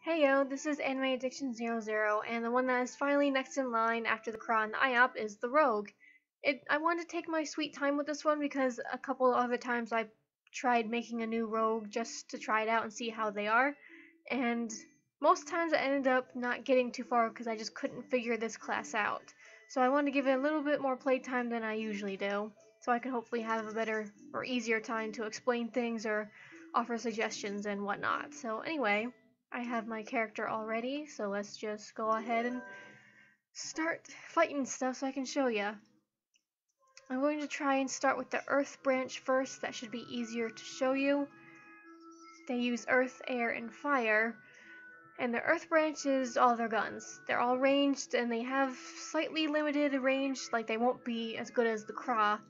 Heyo, this is Anime Addiction 00, and the one that is finally next in line after the Craw and the IOP is the Rogue. I wanted to take my sweet time with this one because a couple of other times I tried making a new Rogue just to try it out and see how they are, and most times I ended up not getting too far because I just couldn't figure this class out. So I wanted to give it a little bit more playtime than I usually do, so I can hopefully have a better or easier time to explain things or offer suggestions and whatnot. So anyway, I have my character already, so let's just go ahead and start fighting stuff so I can show ya. I'm going to try and start with the Earth branch first. That should be easier to show you. They use Earth, Air, and Fire, and the Earth branch is all their guns. They're all ranged, and they have slightly limited range, like they won't be as good as the Craw.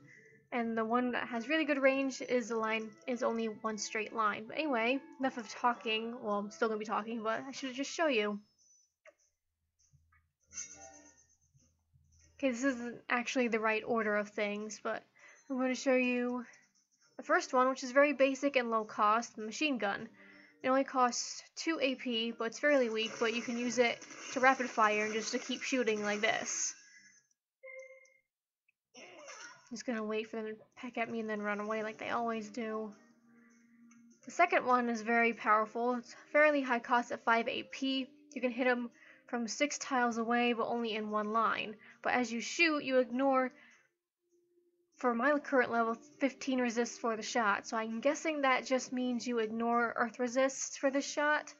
And the one that has really good range is only one straight line. But anyway, enough of talking. Well, I'm still gonna be talking, but I should just show you. Okay, this isn't actually the right order of things, but I'm going to show you the first one, which is very basic and low cost, the machine gun. It only costs 2 AP, but it's fairly weak, but you can use it to rapid fire and just to keep shooting like this. Just gonna wait for them to peck at me and then run away like they always do. The second one is very powerful. It's fairly high cost at 5 AP. You can hit them from 6 tiles away, but only in one line. But as you shoot, you ignore, for my current level, 15 resists for the shot. So I'm guessing that just means you ignore earth resists for this shot,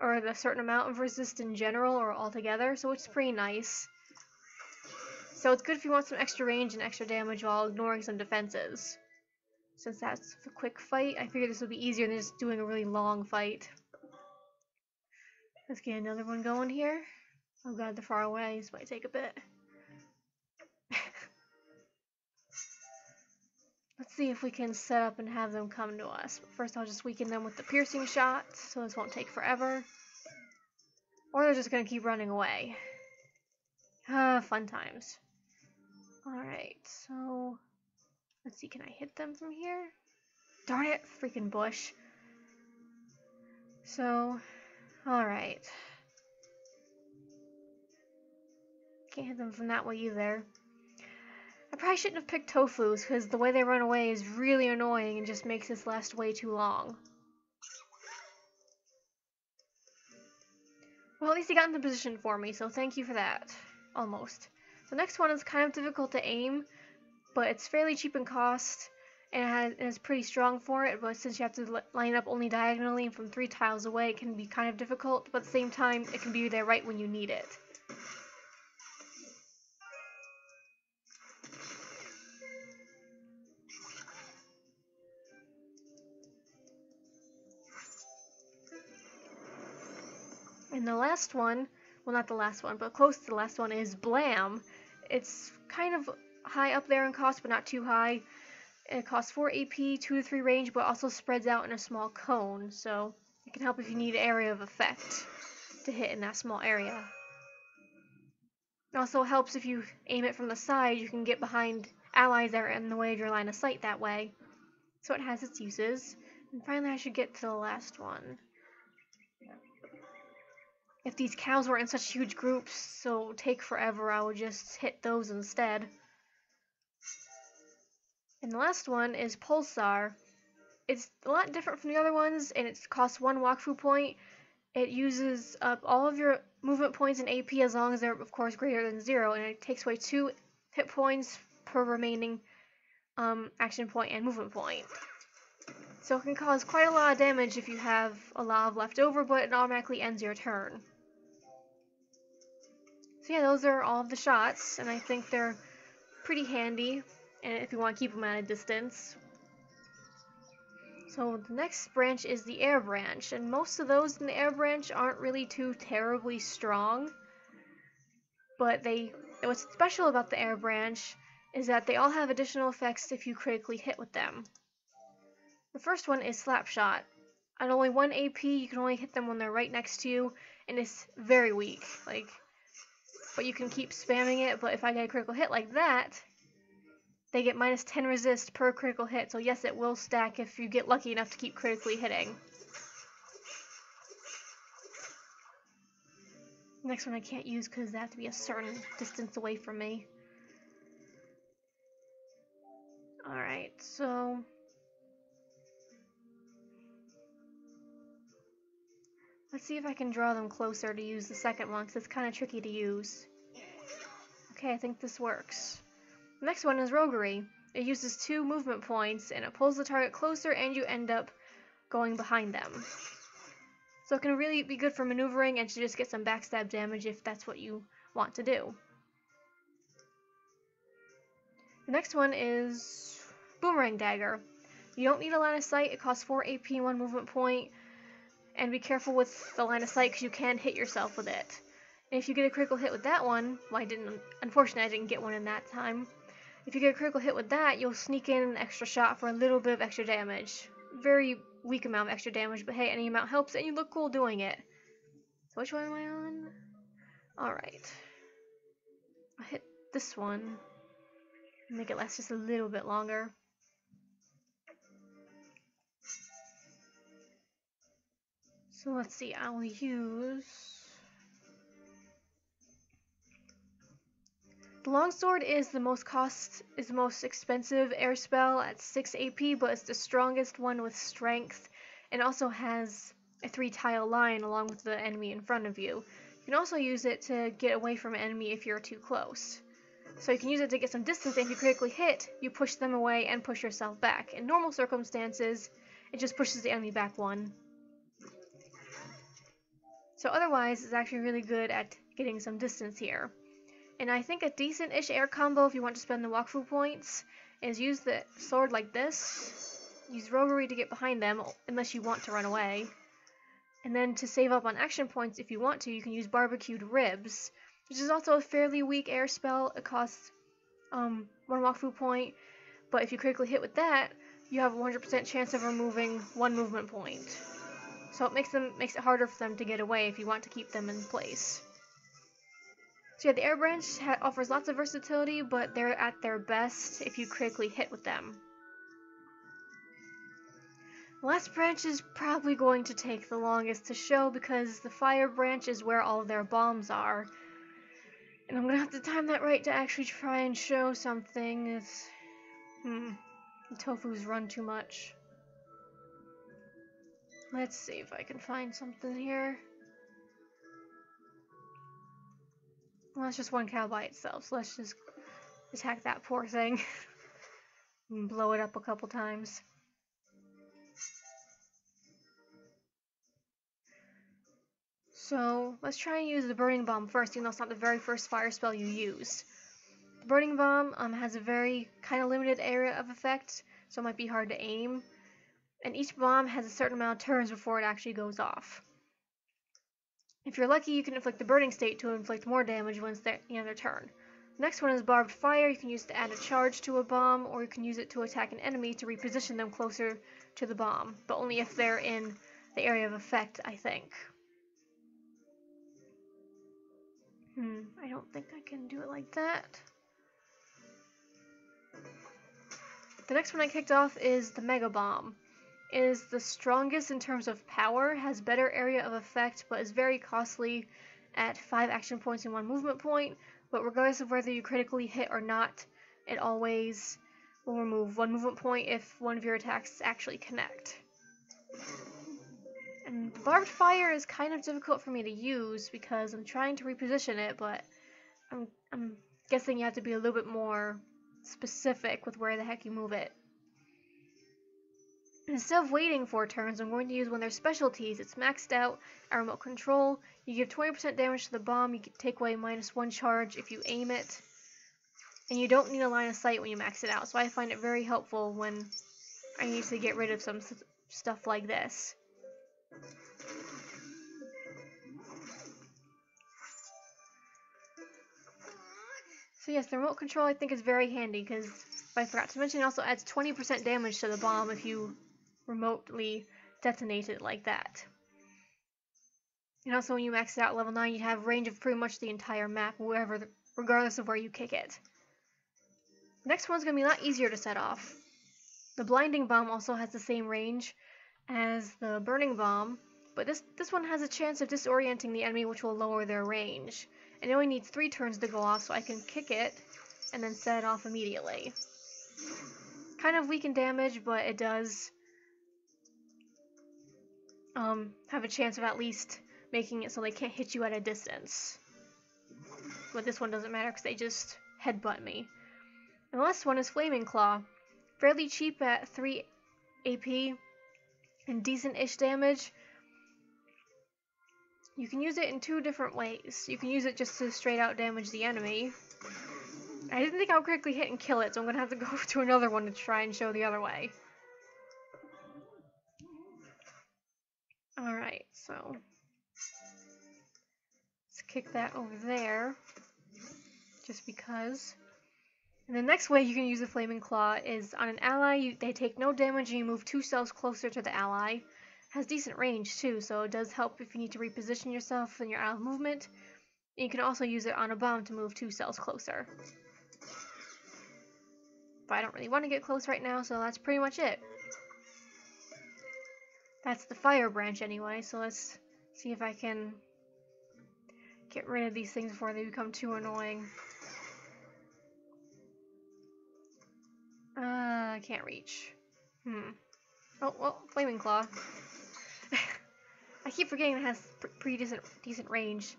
or the certain amount of resist in general, or altogether. So it's pretty nice. So it's good if you want some extra range and extra damage while ignoring some defenses. Since that's a quick fight, I figured this would be easier than just doing a really long fight. Let's get another one going here. Oh god, they're far away. This might take a bit. Let's see if we can set up and have them come to us. But first I'll just weaken them with the piercing shot, so this won't take forever. Or they're just gonna keep running away. Fun times. Alright, so let's see, can I hit them from here? Darn it, freaking bush. So, alright. Can't hit them from that way either. I probably shouldn't have picked Tofus, because the way they run away is really annoying and just makes this last way too long. Well, at least he got in the position for me, so thank you for that. Almost. The next one is kind of difficult to aim, but it's fairly cheap in cost, and it's pretty strong for it, but since you have to line up only diagonally and from 3 tiles away, it can be kind of difficult, but at the same time, it can be there right when you need it. And the last one, well, not the last one, but close to the last one, is Blam. It's kind of high up there in cost, but not too high. It costs 4 AP, 2 to 3 range, but also spreads out in a small cone, so it can help if you need area of effect to hit in that small area. It also helps if you aim it from the side, you can get behind allies that are in the way of your line of sight that way. So it has its uses. And finally I should get to the last one. If these cows were in such huge groups, so it would take forever, I would just hit those instead. And the last one is Pulsar. It's a lot different from the other ones, and it costs 1 Wakfu point. It uses up all of your movement points and AP as long as they're, of course, greater than 0, and it takes away 2 hit points per remaining action point and movement point. So it can cause quite a lot of damage if you have a lot of left over, but it automatically ends your turn. So yeah, those are all of the shots, and I think they're pretty handy, and if you want to keep them at a distance. So the next branch is the air branch, and most of those in the air branch aren't really too terribly strong, but what's special about the air branch is that they all have additional effects if you critically hit with them. The first one is Slapshot. At only 1 AP, you can only hit them when they're right next to you, and it's very weak. But you can keep spamming it, but if I get a critical hit like that, they get minus 10 resist per critical hit, so yes, it will stack if you get lucky enough to keep critically hitting. Next one I can't use because they have to be a certain distance away from me. Alright, so... let's see if I can draw them closer to use the second one, because it's kind of tricky to use. Okay, I think this works. The next one is Roguery. It uses 2 movement points, and it pulls the target closer, and you end up going behind them. So it can really be good for maneuvering and to just get some backstab damage if that's what you want to do. The next one is Boomerang Dagger. You don't need a line of sight, it costs 4 AP and 1 movement point, and be careful with the line of sight because you can hit yourself with it. And if you get a critical hit with that one, well, unfortunately I didn't get one in that time. If you get a critical hit with that, you'll sneak in an extra shot for a little bit of extra damage. Very weak amount of extra damage, but hey, any amount helps and you look cool doing it. So which one am I on? Alright. I'll hit this one. Make it last just a little bit longer. So let's see, I'll use... the longsword is the most expensive air spell at 6 AP, but it's the strongest one with strength, and also has a 3-tile line along with the enemy in front of you. You can also use it to get away from an enemy if you're too close. So you can use it to get some distance, and if you critically hit, you push them away and push yourself back. In normal circumstances, it just pushes the enemy back 1. So otherwise, it's actually really good at getting some distance here. And I think a decent-ish air combo, if you want to spend the Wakfu points, is use the sword like this, use Roguery to get behind them, unless you want to run away, and then to save up on action points if you want to, you can use Barbecued Ribs, which is also a fairly weak air spell. It costs 1 Wakfu point, but if you critically hit with that, you have a 100% chance of removing 1 movement point. So it makes it harder for them to get away if you want to keep them in place. So yeah, the Air Branch offers lots of versatility, but they're at their best if you critically hit with them. The last branch is probably going to take the longest to show because the Fire Branch is where all of their bombs are. And I'm going to have to time that right to actually try and show something. The tofu's run too much. Let's see if I can find something here. Well, that's just one cow by itself, so let's just attack that poor thing and blow it up a couple times. So let's try and use the Burning Bomb first, even though it's not the very first fire spell you use. The Burning Bomb has a very kind of limited area of effect, so it might be hard to aim. And each bomb has a certain amount of turns before it actually goes off. If you're lucky, you can inflict the Burning State to inflict more damage once they're their turn. The next one is Barbed Fire. You can use it to add a charge to a bomb, or you can use it to attack an enemy to reposition them closer to the bomb, but only if they're in the area of effect, I think. I don't think I can do it like that. The next one I kicked off is the Mega Bomb. It is the strongest in terms of power, has better area of effect, but is very costly at 5 action points and 1 movement point. But regardless of whether you critically hit or not, it always will remove 1 movement point if one of your attacks actually connect. And Barbed Fire is kind of difficult for me to use because I'm trying to reposition it, but I'm guessing you have to be a little bit more specific with where the heck you move it. Instead of waiting 4 turns, I'm going to use one of their specialties. It's maxed out at remote control. You give 20% damage to the bomb. You can take away -1 charge if you aim it. And you don't need a line of sight when you max it out. So I find it very helpful when I need to get rid of some stuff like this. So yes, the remote control I think is very handy because I forgot to mention it also adds 20% damage to the bomb if you remotely detonate it like that. And also when you max it out at level 9, you have range of pretty much the entire map, regardless of where you kick it. The next one's going to be a lot easier to set off. The Blinding Bomb also has the same range as the Burning Bomb, But this one has a chance of disorienting the enemy, which will lower their range. And it only needs 3 turns to go off, so I can kick it and then set it off immediately. Kind of weaken damage, but it does have a chance of at least making it so they can't hit you at a distance. But this one doesn't matter because they just headbutt me. And the last one is Flaming Claw. Fairly cheap at 3 AP and decent-ish damage. You can use it in 2 different ways. You can use it just to straight out damage the enemy. I didn't think I would quickly hit and kill it, so I'm going to have to go to another one to try and show the other way. Alright, so let's kick that over there, just because. And the next way you can use the Flaming Claw is on an ally, they take no damage and you move 2 cells closer to the ally. It has decent range too, so it does help if you need to reposition yourself and you're out of movement. And you can also use it on a bomb to move 2 cells closer. But I don't really want to get close right now, so that's pretty much it. That's the fire branch anyway, so let's see if I can get rid of these things before they become too annoying. I can't reach. Oh, well, Flaming Claw. I keep forgetting it has pretty decent range.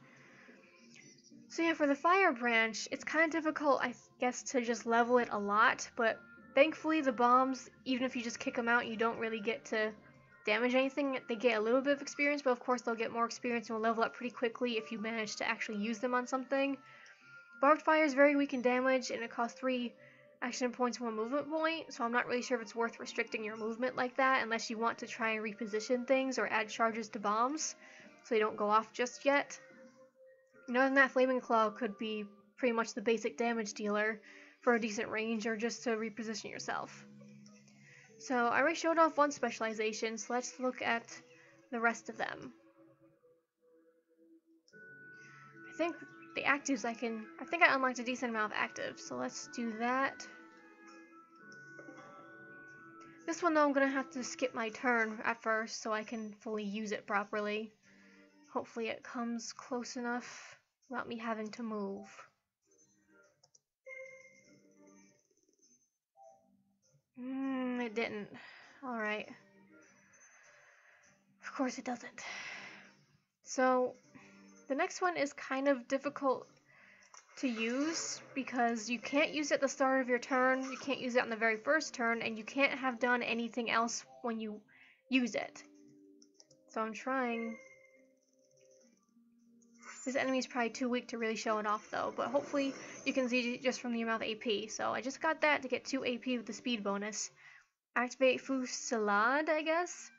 So yeah, for the fire branch, it's kind of difficult, I guess, to just level it a lot, but thankfully the bombs, even if you just kick them out, you don't really get to damage anything. They get a little bit of experience, but of course they'll get more experience and will level up pretty quickly if you manage to actually use them on something. Barbed fire is very weak in damage, and it costs 3 action points and 1 movement point, so I'm not really sure if it's worth restricting your movement like that unless you want to try and reposition things or add charges to bombs so they don't go off just yet. And other than that, Flaming Claw could be pretty much the basic damage dealer for a decent range or just to reposition yourself. So I already showed off one specialization, so let's look at the rest of them. I think the actives I think I unlocked a decent amount of actives, so let's do that. This one though, I'm going to have to skip my turn at first so I can fully use it properly. Hopefully it comes close enough without me having to move. It didn't. Alright. Of course it doesn't. So, the next one is kind of difficult to use because you can't use it at the start of your turn, you can't use it on the very first turn, and you can't have done anything else when you use it. So I'm trying. This enemy is probably too weak to really show it off though, but hopefully you can see just from the amount of AP. So I just got that to get 2 AP with the speed bonus. Activate Fusillade, I guess?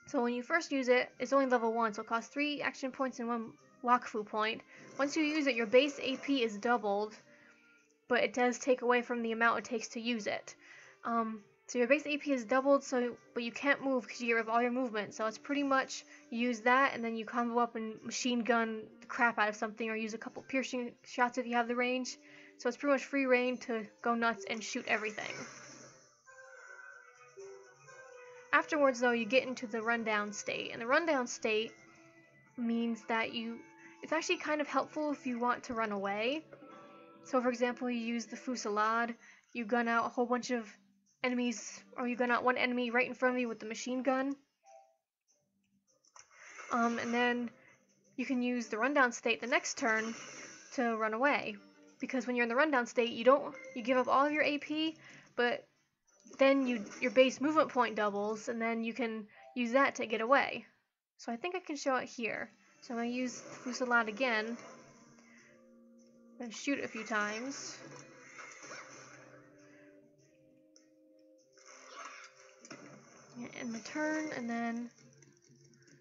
So when you first use it, it's only level 1, so it costs 3 action points and 1 Wakfu point. Once you use it, your base AP is doubled, but it does take away from the amount it takes to use it. So your base AP is doubled, but you can't move because you get rid of all your movement. So it's pretty much you use that, and then you combo up and machine gun the crap out of something, or use a couple piercing shots if you have the range. So it's pretty much free reign to go nuts and shoot everything. Afterwards, though, you get into the rundown state, and the rundown state means that it's actually kind of helpful if you want to run away. So, for example, you use the Fusillade, you gun out a whole bunch of enemies, or you gun out one enemy right in front of you with the machine gun. And then you can use the rundown state the next turn to run away. Because when you're in the rundown state, you give up all of your AP, but then your base movement point doubles, and then you can use that to get away. So I think I can show it here. So I'm going to use the Fusillade again, and shoot a few times. End my turn, and then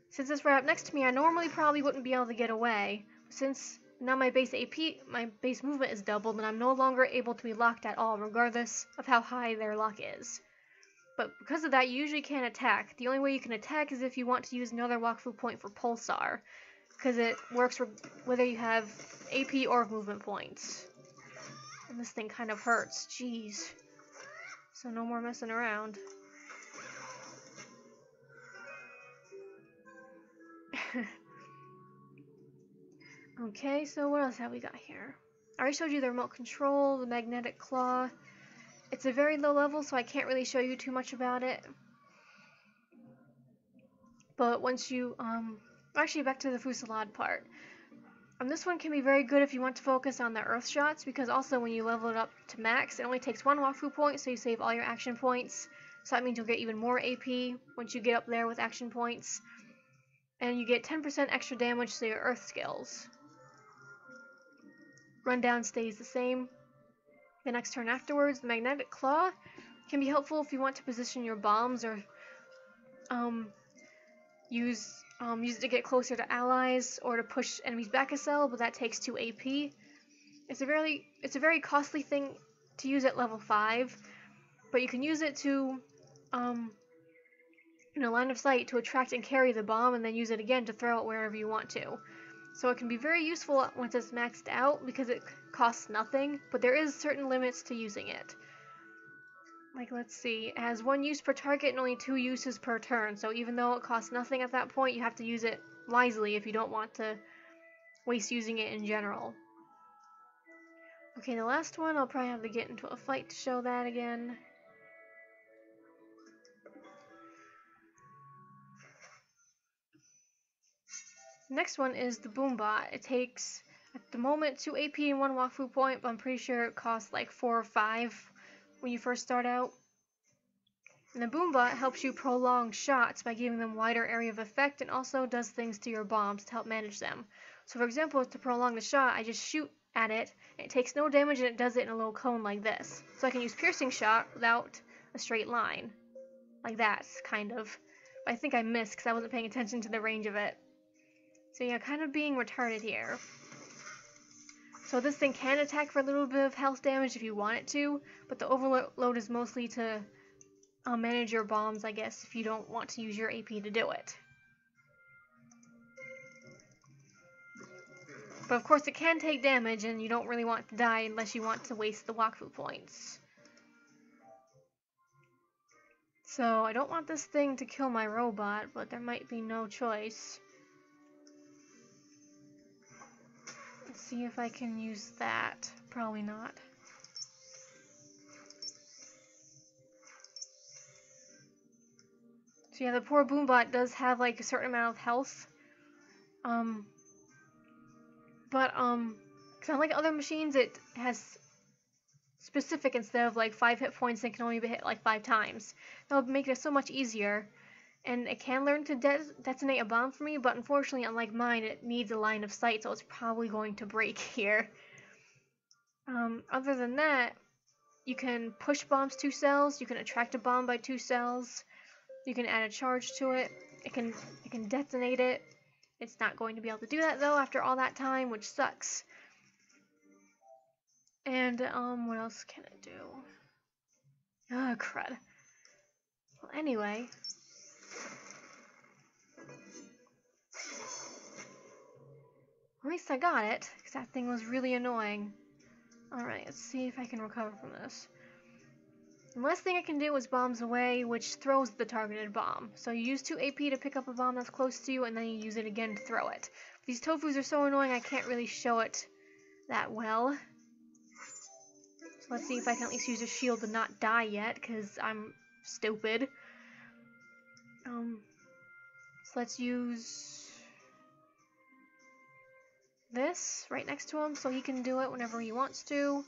since it's right up next to me, I normally probably wouldn't be able to get away. Since now my base AP, my base movement is doubled, and I'm no longer able to be locked at all, regardless of how high their lock is. But because of that, you usually can't attack. The only way you can attack is if you want to use another Wakfu point for Pulsar, because it works whether you have AP or movement points. And this thing kind of hurts, jeez. So no more messing around. Okay, so what else have we got here? I already showed you the remote control, the magnetic claw. It's a very low level, so I can't really show you too much about it. But once you, actually back to the Fusillade part. This one can be very good if you want to focus on the earth shots, because also when you level it up to max, it only takes 1 Wakfu point, so you save all your action points. So that means you'll get even more AP once you get up there with action points. And you get 10% extra damage to your earth skills. Rundown stays the same. The next turn afterwards, the magnetic claw can be helpful if you want to position your bombs or use it to get closer to allies or to push enemies back a cell, but that takes 2 AP. It's a very costly thing to use at level 5, but you can use it to in a line of sight to attract and carry the bomb, and then use it again to throw it wherever you want to. So it can be very useful once it's maxed out because it costs nothing, but there is certain limits to using it. Like, let's see, it has 1 use per target and only 2 uses per turn, so even though it costs nothing at that point, you have to use it wisely if you don't want to waste using it in general. Okay, the last one, I'll probably have to get into a fight to show that again. Next one is the Boombot. It takes, at the moment, 2 AP and 1 Wakfu point, but I'm pretty sure it costs like 4 or 5 when you first start out. And the Boombot helps you prolong shots by giving them wider area of effect, and also does things to your bombs to help manage them. So for example, to prolong the shot, I just shoot at it, and it takes no damage, and it does it in a low cone like this. So I can use piercing shot without a straight line. Like that, kind of. But I think I missed because I wasn't paying attention to the range of it. So yeah, kind of being retarded here. So this thing can attack for a little bit of health damage if you want it to, but the overload is mostly to manage your bombs, I guess, if you don't want to use your AP to do it. But of course it can take damage, and you don't really want to die unless you want to waste the Wakfu points. So I don't want this thing to kill my robot, but there might be no choice. Let's see if I can use that. Probably not. So yeah, the poor Boombot does have like a certain amount of health. But because unlike other machines, it has specific instead of like 5 hit points, it can only be hit like 5 times. That'll make it so much easier. And it can learn to detonate a bomb for me, but unfortunately, unlike mine, it needs a line of sight, so it's probably going to break here. Other than that, you can push bombs 2 cells, you can attract a bomb by 2 cells, you can add a charge to it, it can detonate it. It's not going to be able to do that though after all that time, which sucks. And what else can it do? Oh, crud. Well, anyway. At least I got it, because that thing was really annoying. Alright, let's see if I can recover from this. The last thing I can do is bombs away, which throws the targeted bomb. So you use 2 AP to pick up a bomb that's close to you, and then you use it again to throw it. These tofus are so annoying I can't really show it that well. So let's see if I can at least use a shield to not die yet, because I'm stupid. So let's use this right next to him so he can do it whenever he wants to.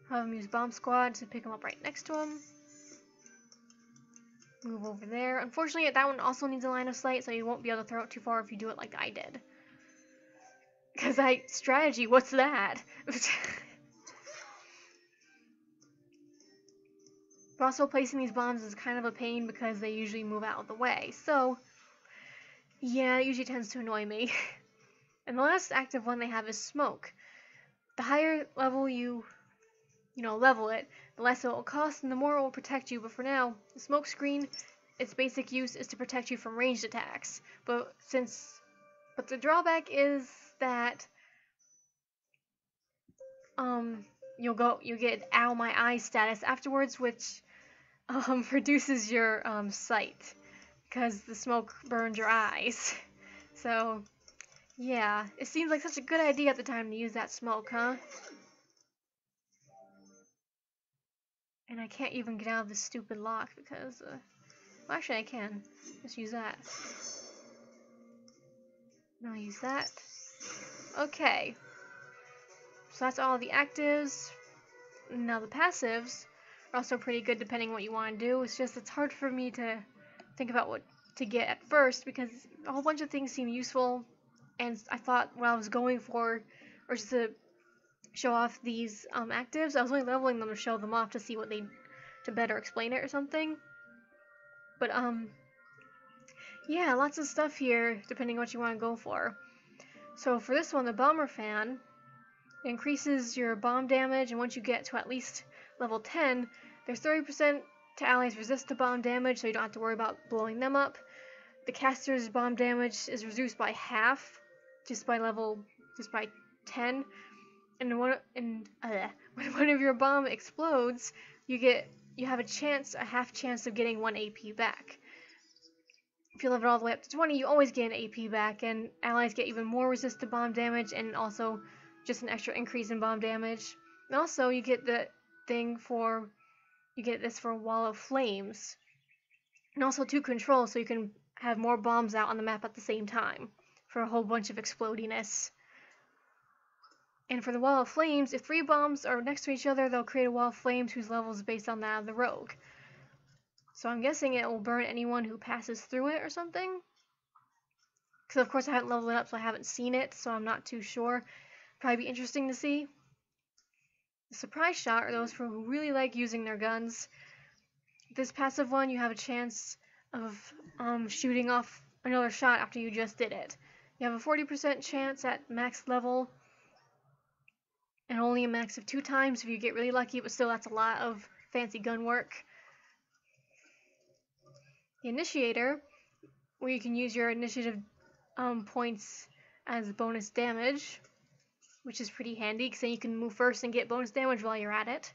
Have him use Bomb Squad to pick him up right next to him. Move over there. Unfortunately, that one also needs a line of sight, so you won't be able to throw it too far if you do it like I did. Because strategy, what's that? But also placing these bombs is kind of a pain because they usually move out of the way. So, yeah, it usually tends to annoy me. And the last active one they have is Smoke. The higher level you level it, the less it will cost and the more it will protect you. But for now, the smoke screen, its basic use is to protect you from ranged attacks. But the drawback is that you get ow my eye status afterwards, which reduces your sight because the smoke burns your eyes. So yeah, it seems like such a good idea at the time to use that smoke, huh? And I can't even get out of this stupid lock because, well, actually I can. Let's use that. Now use that. Okay. So that's all the actives. Now the passives are also pretty good depending on what you want to do. It's just it's hard for me to think about what to get at first because a whole bunch of things seem useful, and I thought what I was going for, or just to show off these actives, I was only leveling them to show them off to see what they, to better explain it or something. But yeah, lots of stuff here depending on what you want to go for. So for this one, the Bomber Fan, it increases your bomb damage, and once you get to at least level 10, there's 30% to allies resist to bomb damage, so you don't have to worry about blowing them up. The caster's bomb damage is reduced by half, just by 10. And when one of your bomb explodes, you have a half chance of getting 1 AP back. If you level it all the way up to 20, you always get an AP back, and allies get even more resist to bomb damage, and also just an extra increase in bomb damage. And also, you get this for Wall of Flames, and also 2 control, so you can have more bombs out on the map at the same time for a whole bunch of explodiness. And for the Wall of Flames, if 3 bombs are next to each other, they'll create a Wall of Flames whose level is based on that of the rogue. So I'm guessing it will burn anyone who passes through it or something. Because of course I haven't leveled it up, so I haven't seen it, so I'm not too sure. Probably be interesting to see. The Surprise Shot are those who really like using their guns. This passive one, you have a chance of shooting off another shot after you just did it. You have a 40% chance at max level, and only a max of 2 times if you get really lucky, but still that's a lot of fancy gun work. The Initiator, where you can use your initiative points as bonus damage, which is pretty handy because then you can move first and get bonus damage while you're at it.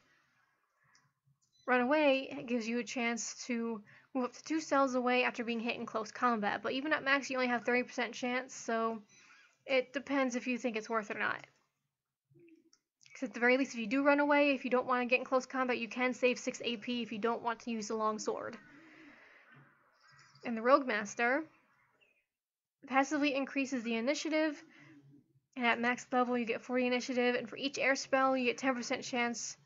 Runaway gives you a chance to move up to 2 cells away after being hit in close combat, but even at max you only have 30% chance, so it depends if you think it's worth it or not. Because at the very least, if you do run away, if you don't want to get in close combat, you can save 6 AP if you don't want to use the long sword. And the Rogue Master passively increases the initiative, and at max level you get 40 initiative, and for each air spell you get 10% chance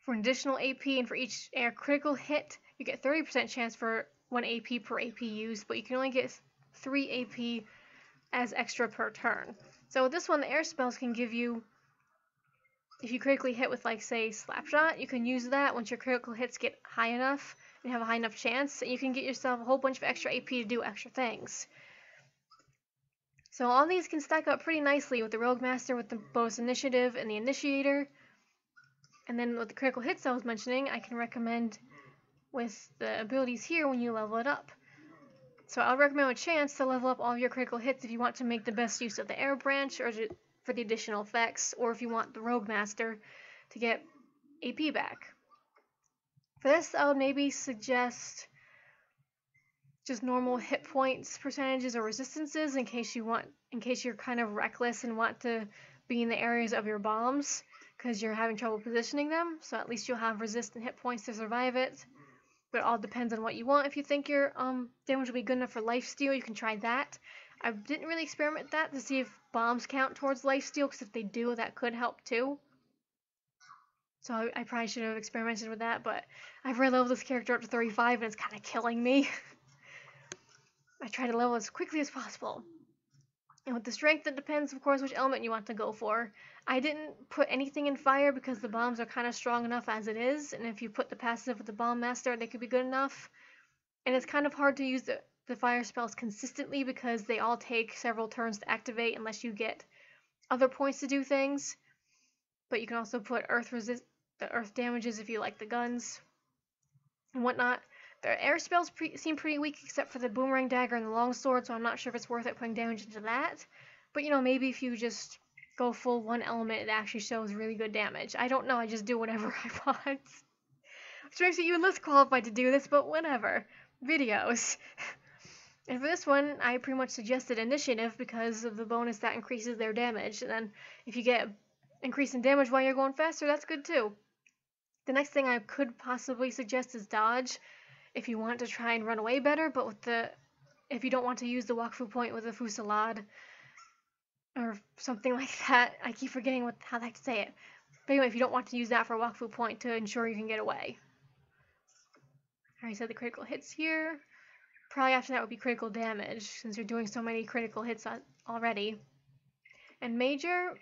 for an additional AP, and for each air critical hit you get 30% chance for 1 AP per AP used, but you can only get 3 AP as extra per turn. So with this one, the air spells can give you, if you critically hit with, like, say, Slapshot, you can use that once your critical hits get high enough and have a high enough chance, and you can get yourself a whole bunch of extra AP to do extra things. So all these can stack up pretty nicely with the Rogue Master, with the bonus initiative and the Initiator. And then with the critical hits I was mentioning, I can recommend with the abilities here when you level it up. So I'll recommend with Chance to level up all of your critical hits if you want to make the best use of the Air Branch or for the additional effects, or if you want the Rogue Master to get AP back. For this, I would maybe suggest just normal hit points percentages or resistances in case you're kind of reckless and want to be in the areas of your bombs because you're having trouble positioning them, so at least you'll have resistant hit points to survive it. But it all depends on what you want. If you think your damage will be good enough for lifesteal, you can try that. I didn't really experiment that to see if bombs count towards lifesteal, because if they do, that could help too. So I probably should have experimented with that, but I've re-leveled this character up to 35 and it's kind of killing me. I try to level as quickly as possible. And with the strength, it depends, of course, which element you want to go for. I didn't put anything in fire because the bombs are kind of strong enough as it is, and if you put the passive with the Bomb Master, they could be good enough. And it's kind of hard to use the fire spells consistently because they all take several turns to activate unless you get other points to do things. But you can also put the earth damages if you like the guns and whatnot. The air spells seem pretty weak except for the Boomerang Dagger and the Longsword, so I'm not sure if it's worth it putting damage into that. But, maybe if you just go full one element, it actually shows really good damage. I don't know, I just do whatever I want. Which makes you even less qualified to do this, but whatever. Videos. And for this one, I pretty much suggested initiative because of the bonus that increases their damage. And then if you get increase in damage while you're going faster, that's good too. The next thing I could possibly suggest is dodge, if you want to try and run away better, but if you don't want to use the Wakfu point with a Fusillade or something like that. I keep forgetting how the heck to say it. But anyway, if you don't want to use that for a Wakfu point to ensure you can get away. I already said the critical hits here. Probably after that would be critical damage, since you're doing so many critical hits already. And major,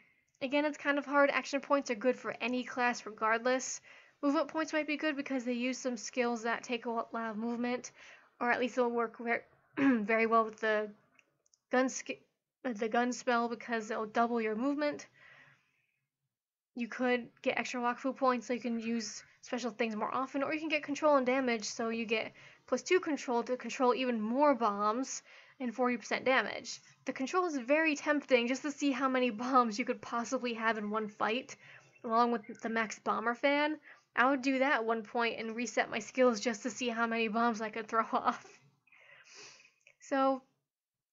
again, it's kind of hard. Action points are good for any class regardless. Movement points might be good because they use some skills that take a lot of movement, or at least they'll work very well with the gun spell because it'll double your movement. You could get extra Wakfu points so you can use special things more often, or you can get control and damage so you get +2 control to control even more bombs and 40% damage. The control is very tempting just to see how many bombs you could possibly have in one fight, along with the max bomber fan. I would do that at one point and reset my skills just to see how many bombs I could throw off. So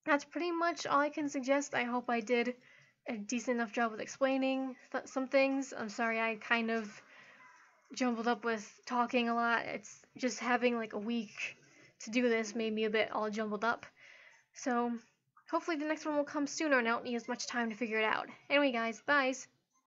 that's pretty much all I can suggest. I hope I did a decent enough job with explaining some things. I'm sorry I kind of jumbled up with talking a lot. It's just having like a week to do this made me a bit all jumbled up. So hopefully the next one will come sooner and I don't need as much time to figure it out. Anyway guys, bye!